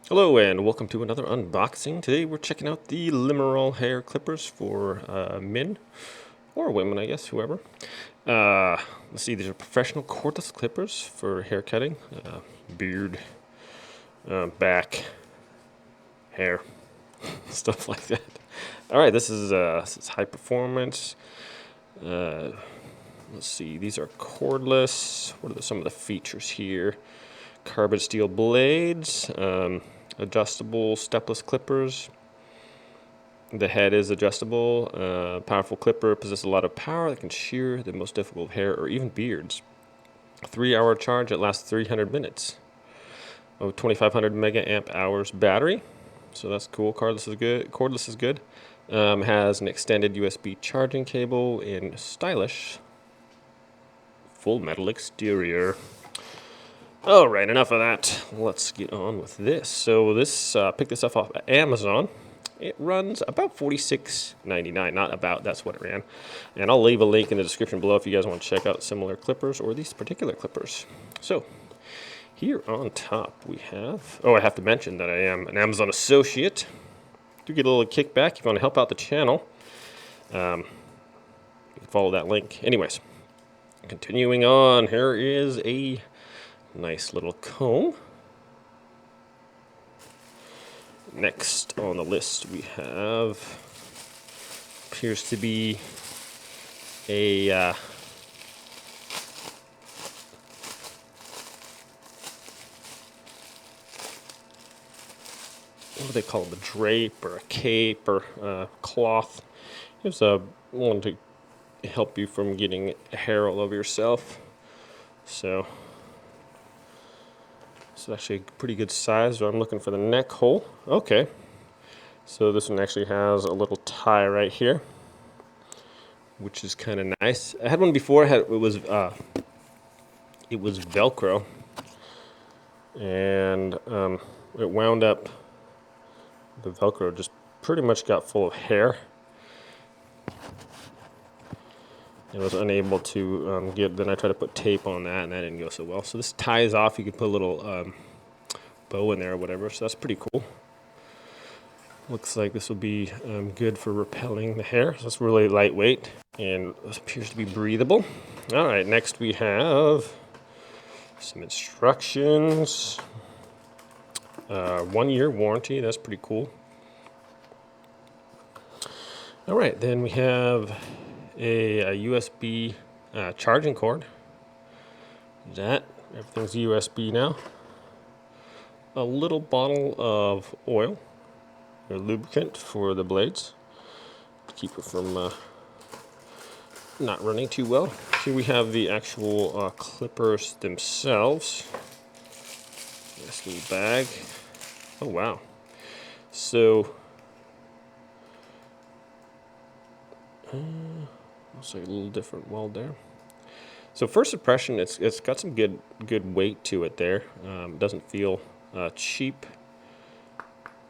Hello and welcome to another unboxing. Today we're checking out the Limural hair clippers for men or women, I guess, whoever. Let's see, these are professional cordless clippers for hair cutting, beard, back, hair, stuff like that. All right, this is high performance. Let's see, these are cordless. What are some of the features here? Carbon steel blades, adjustable stepless clippers. The head is adjustable. Powerful clipper possesses a lot of power that can shear the most difficult hair or even beards. A 3-hour charge that lasts 300 minutes. Oh, 2,500 mega amp hours battery. So that's cool. Cordless is good. Cordless is good. Has an extended USB charging cable in stylish full metal exterior. All right, enough of that. Let's get on with this. So this picked this up off of Amazon. It runs about $46.99. Not about, that's what it ran. And I'll leave a link in the description below if you guys want to check out similar clippers or these particular clippers. So here on top we have, I have to mention that I am an Amazon associate. Do get a little kickback if you want to help out the channel. You can follow that link. Anyways, continuing on, here is a nice little comb. Next on the list we have, appears to be a what do they call it? A drape or a cape or a cloth. It's a one to help you from getting hair all over yourself. So it's actually a pretty good size. I'm looking for the neck hole. Okay. So this one actually has a little tie right here, which is kind of nice. I had one before. It was Velcro, and it wound up. The Velcro just pretty much got full of hair. I was unable to then I tried to put tape on that, and that didn't go so well. So this ties off. You can put a little bow in there or whatever, so that's pretty cool. Looks like this will be good for repelling the hair. So it's really lightweight, and this appears to be breathable. All right, next we have some instructions. 1-year warranty, that's pretty cool. All right, then we have a USB charging cord. Everything's USB now. A little bottle of oil or lubricant for the blades to keep it from not running too well. Here we have the actual clippers themselves. Nice little bag. Oh wow! So looks like a little different weld there. So first impression, it's got some good weight to it there. It doesn't feel cheap.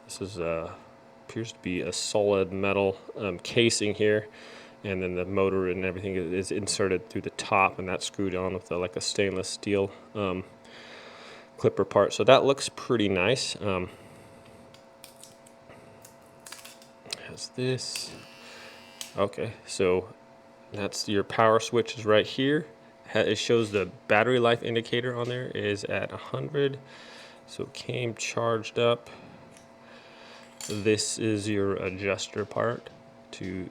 This is appears to be a solid metal casing here, and then the motor and everything is inserted through the top, and that's screwed on with like a stainless steel clipper part. So that looks pretty nice. Has this. Okay, so that's your power switch is right here. It shows the battery life indicator on there is at 100, so it came charged up. This is your adjuster part to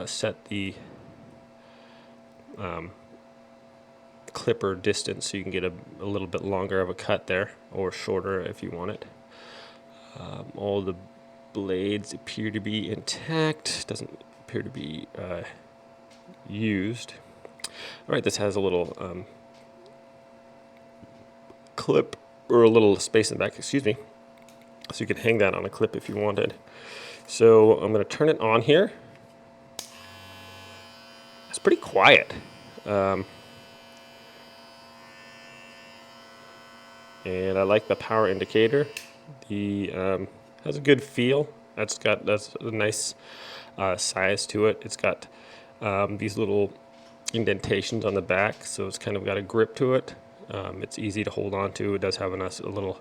set the clipper distance, so you can get a little bit longer of a cut there, or shorter if you want it. All the blades appear to be intact. Doesn't appear to be used. All right, this has a little clip, or a little space in the back, excuse me, so you can hang that on a clip if you wanted. So I'm going to turn it on here. It's pretty quiet. And I like the power indicator. The has a good feel. That's a nice size to it. It's got these little indentations on the back, so it's kind of got a grip to it. It's easy to hold on to. It does have a nice little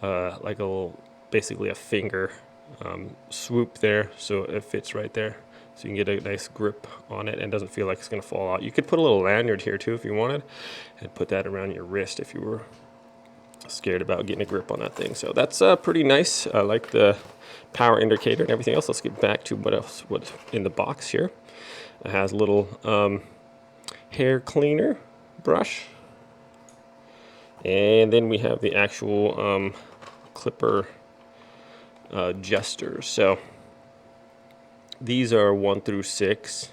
like a little basically a finger swoop there, so it fits right there. So you can get a nice grip on it and doesn't feel like it's going to fall out. You could put a little lanyard here too if you wanted, and put that around your wrist if you were scared about getting a grip on that thing. So that's pretty nice. I like the power indicator and everything else. Let's get back to what's in the box here. It has a little hair cleaner brush, and then we have the actual clipper adjusters. So these are 1 through 6,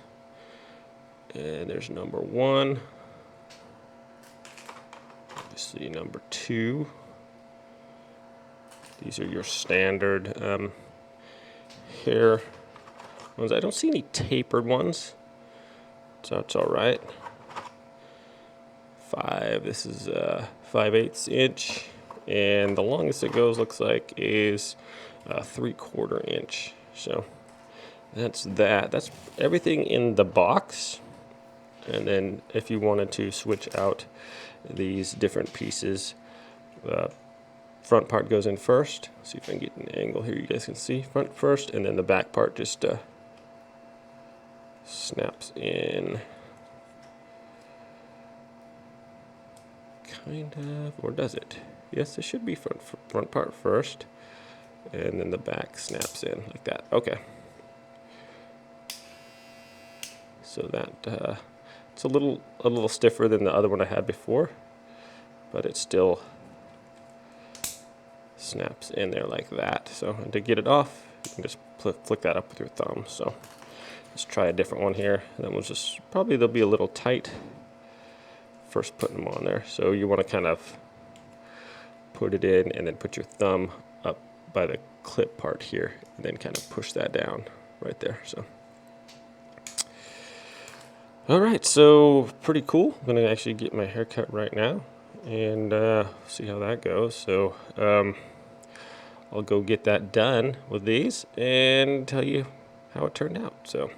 and there's number 1, obviously number 2. These are your standard hair ones. I don't see any tapered ones, so that's all right. 5, this is 5/8 inch, and the longest it goes looks like is 3/4 inch. So that's that. That's everything in the box. And then if you wanted to switch out these different pieces, front part goes in first. See if I can get an angle here you guys can see. Front first, and then the back part just snaps in. Kind of, or does it? Yes, it should be front part first, and then the back snaps in like that. Okay. So that it's a little stiffer than the other one I had before, but it still snaps in there like that. So to get it off, you can just flick that up with your thumb. So let's try a different one here. That one's just probably they'll be a little tight first putting them on there. So you want to kind of put it in and then put your thumb up by the clip part here and then kind of push that down right there. So all right, so pretty cool. I'm gonna actually get my hair cut right now and see how that goes. So I'll go get that done with these and tell you how it turned out. So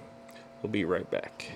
we'll be right back.